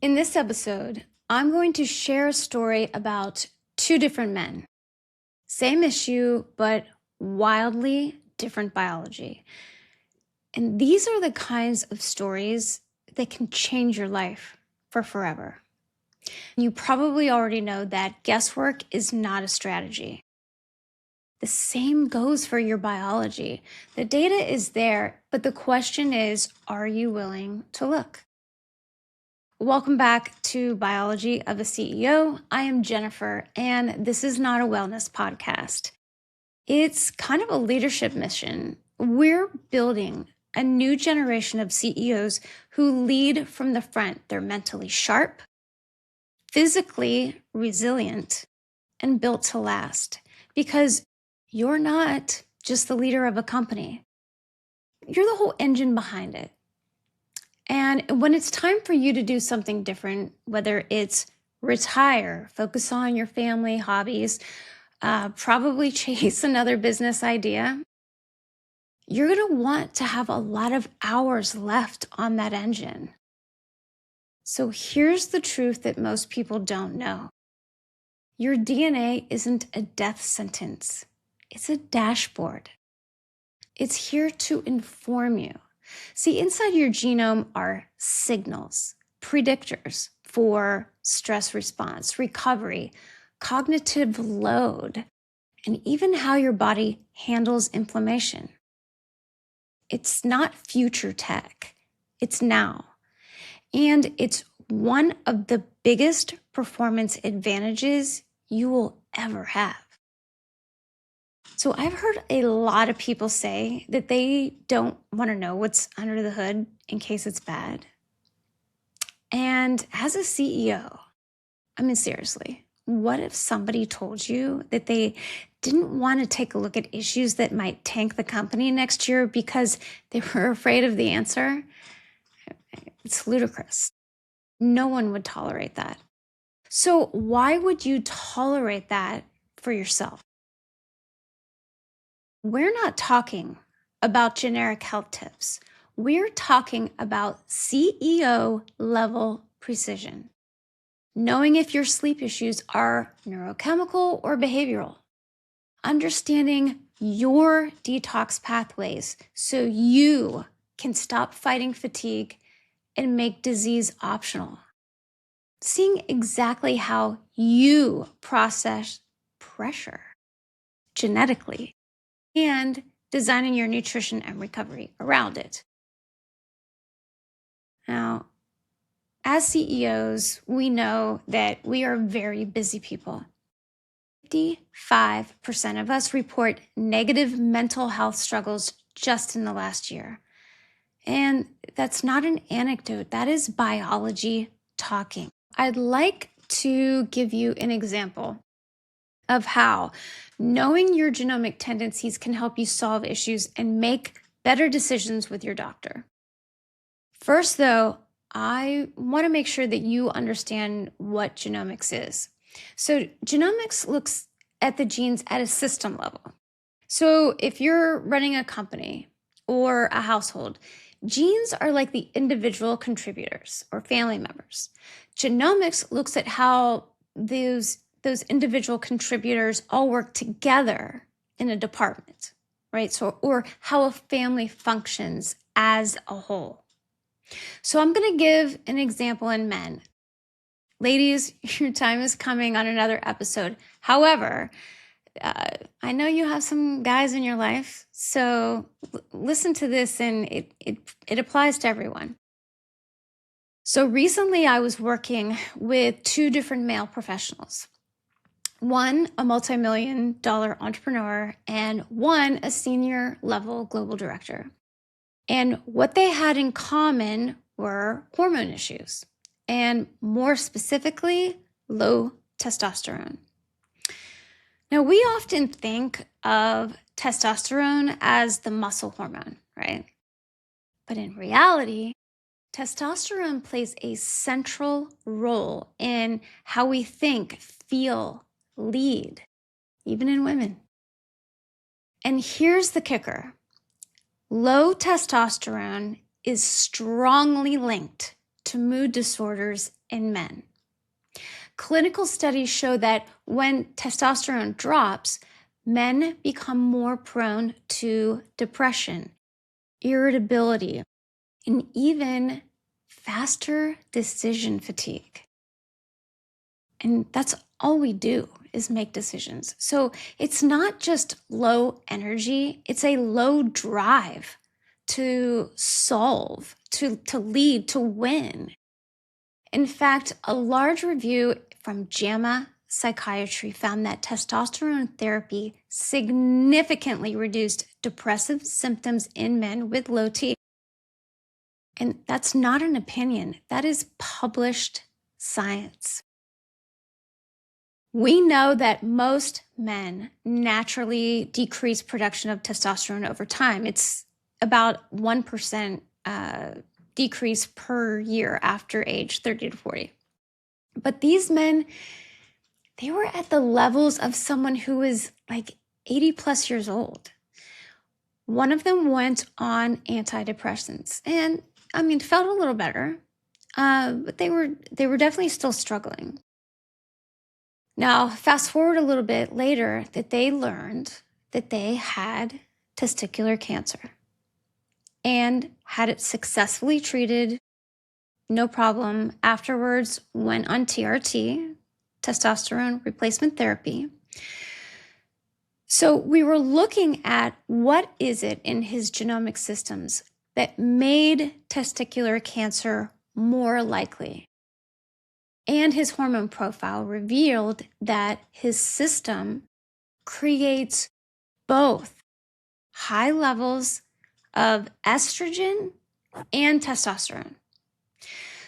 In this episode, I'm going to share a story about two different men. Same issue, but wildly different biology. And these are the kinds of stories that can change your life for forever. You probably already know that guesswork is not a strategy. The same goes for your biology. The data is there, but the question is, are you willing to look? Welcome back to Biology of a CEO. I am Jennifer, and this is not a wellness podcast. It's kind of a leadership mission. We're building a new generation of CEOs who lead from the front. They're mentally sharp, physically resilient, and built to last. Because you're not just the leader of a company. You're the whole engine behind it. And when it's time for you to do something different, whether it's retire, focus on your family, hobbies, probably chase another business idea, you're going to want to have a lot of hours left on that engine. So here's the truth that most people don't know. Your DNA isn't a death sentence. It's a dashboard. It's here to inform you. See, inside your genome are signals, predictors for stress response, recovery, cognitive load, and even how your body handles inflammation. It's not future tech, it's now. And it's one of the biggest performance advantages you will ever have. So I've heard a lot of people say that they don't want to know what's under the hood in case it's bad. And as a CEO, I mean, seriously, what if somebody told you that they didn't want to take a look at issues that might tank the company next year because they were afraid of the answer? It's ludicrous. No one would tolerate that. So why would you tolerate that for yourself? We're not talking about generic health tips. We're talking about CEO level precision. Knowing if your sleep issues are neurochemical or behavioral. Understanding your detox pathways so you can stop fighting fatigue and make disease optional. Seeing exactly how you process pressure genetically and designing your nutrition and recovery around it. Now, as CEOs, we know that we are very busy people. 55% of us report negative mental health struggles just in the last year. And that's not an anecdote, that is biology talking. I'd like to give you an example of how knowing your genomic tendencies can help you solve issues and make better decisions with your doctor. First, though, I want to make sure that you understand what genomics is. So genomics looks at the genes at a system level. So if you're running a company or a household, genes are like the individual contributors or family members. Genomics looks at how those individual contributors all work together in a department, right? So, or how a family functions as a whole. So I'm going to give an example in men. Ladies, your time is coming on another episode. However, I know you have some guys in your life, so listen to this, and it applies to everyone. So recently I was working with two different male professionals. One, a multi-million-dollar entrepreneur, and one, a senior level global director. And what they had in common were hormone issues, and more specifically, low testosterone. Now, we often think of testosterone as the muscle hormone, right? But in reality, testosterone plays a central role in how we think, feel, lead, even in women. And here's the kicker. Low testosterone is strongly linked to to mood disorders in men. Clinical studies show that when testosterone drops, men become more prone to depression, irritability, and even faster decision fatigue. And that's all we do is make decisions. So it's not just low energy, it's a low drive to solve, to lead, to win. In fact, a large review from JAMA Psychiatry found that testosterone therapy significantly reduced depressive symptoms in men with low T. And that's not an opinion, that is published science. We know that most men naturally decrease production of testosterone over time. It's about 1% decrease per year after age 30 to 40. But these men, they were at the levels of someone who was like 80 plus years old. One of them went on antidepressants and felt a little better, but they were definitely still struggling. Now, fast forward a little bit later that they learned that they had testicular cancer and had it successfully treated, no problem. Afterwards, went on TRT, testosterone replacement therapy. So we were looking at what is it in his genomic systems that made testicular cancer more likely. And his hormone profile revealed that his system creates both high levels of estrogen and testosterone.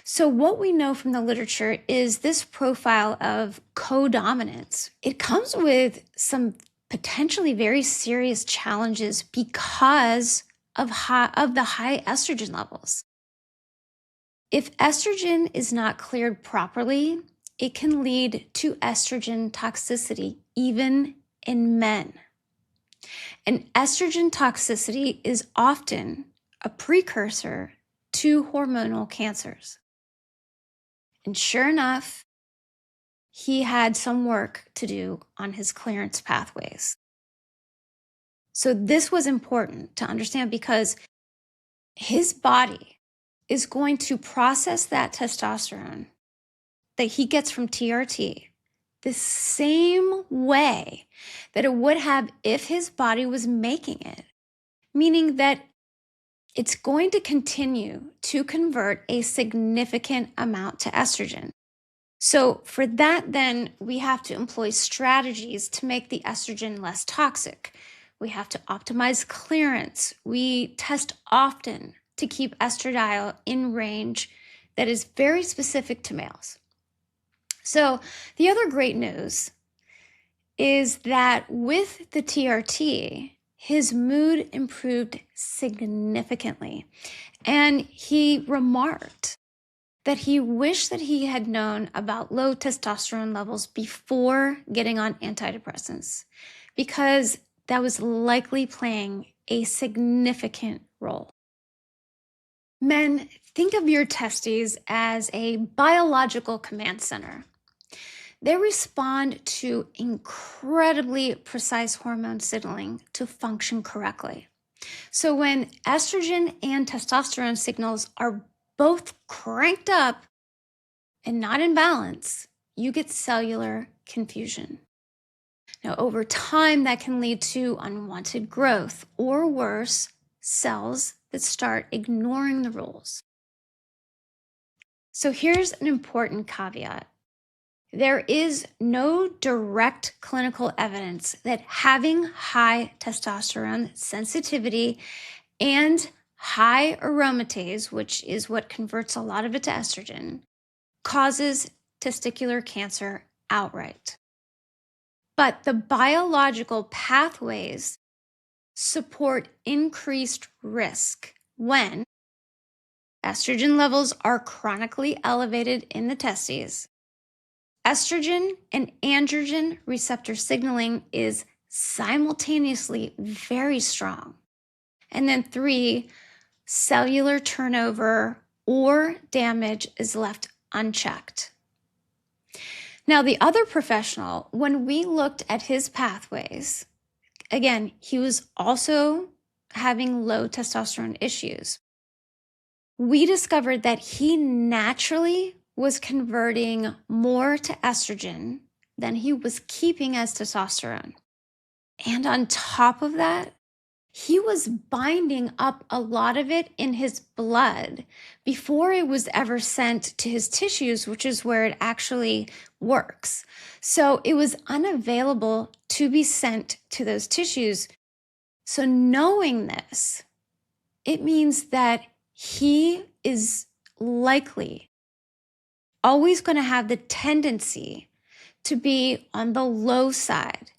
So what we know from the literature is this profile of codominance. It comes with some potentially very serious challenges because of the high estrogen levels. If estrogen is not cleared properly, it can lead to estrogen toxicity, even in men. And estrogen toxicity is often a precursor to hormonal cancers. And sure enough, he had some work to do on his clearance pathways. So this was important to understand because his body is going to process that testosterone that he gets from TRT the same way that it would have if his body was making it, meaning that it's going to continue to convert a significant amount to estrogen. So for that, then we have to employ strategies to make the estrogen less toxic. We have to optimize clearance. We test often to keep estradiol in range that is very specific to males. So the other great news is that with the TRT, his mood improved significantly. And he remarked that he wished that he had known about low testosterone levels before getting on antidepressants, because that was likely playing a significant role. Men, think of your testes as a biological command center. They respond to incredibly precise hormone signaling to function correctly. So when estrogen and testosterone signals are both cranked up and not in balance, you get cellular confusion. Now, over time, that can lead to unwanted growth, or worse, cells that start ignoring the rules. So here's an important caveat. There is no direct clinical evidence that having high testosterone sensitivity and high aromatase, which is what converts a lot of it to estrogen, causes testicular cancer outright. But the biological pathways support increased risk when estrogen levels are chronically elevated in the testes. Estrogen and androgen receptor signaling is simultaneously very strong. And then 3, cellular turnover or damage is left unchecked. Now, the other professional, when we looked at his pathways, again, he was also having low testosterone issues. We discovered that he naturally was converting more to estrogen than he was keeping as testosterone. And on top of that, he was binding up a lot of it in his blood before it was ever sent to his tissues, which is where it actually works. So it was unavailable to be sent to those tissues. So knowing this, it means that he is likely always going to have the tendency to be on the low side,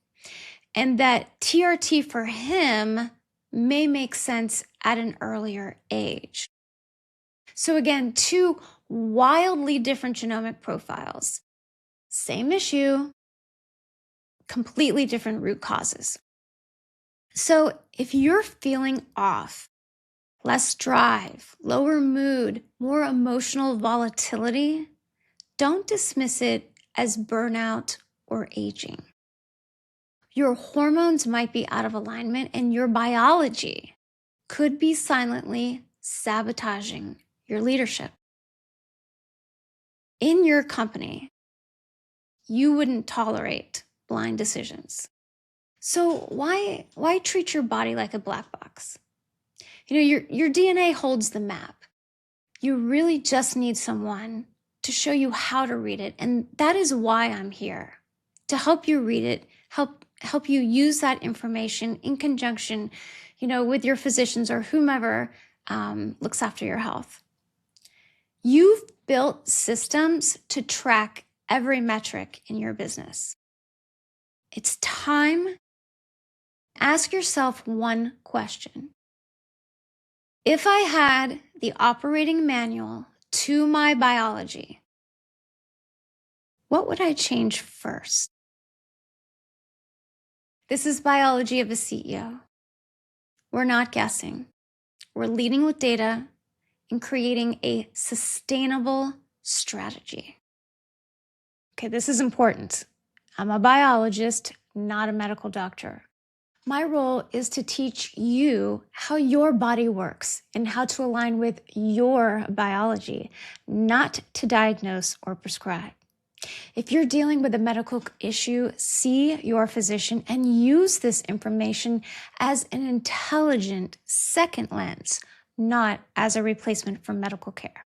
and that TRT for him may make sense at an earlier age. So again, two wildly different genomic profiles, same issue, completely different root causes. So if you're feeling off, less drive, lower mood, more emotional volatility, don't dismiss it as burnout or aging. Your hormones might be out of alignment and your biology could be silently sabotaging your leadership. In your company, you wouldn't tolerate blind decisions. So why treat your body like a black box? Your DNA holds the map. You really just need someone to show you how to read it. And that is why I'm here, to help you read it, help you use that information in conjunction, with your physicians or whomever looks after your health. You've built systems to track every metric in your business. It's time. Ask yourself one question. If I had the operating manual to my biology, what would I change first? This is Biology of a CEO. We're not guessing. We're leading with data and creating a sustainable strategy. Okay, this is important. I'm a biologist, not a medical doctor. My role is to teach you how your body works and how to align with your biology, not to diagnose or prescribe. If you're dealing with a medical issue, see your physician and use this information as an intelligent second lens, not as a replacement for medical care.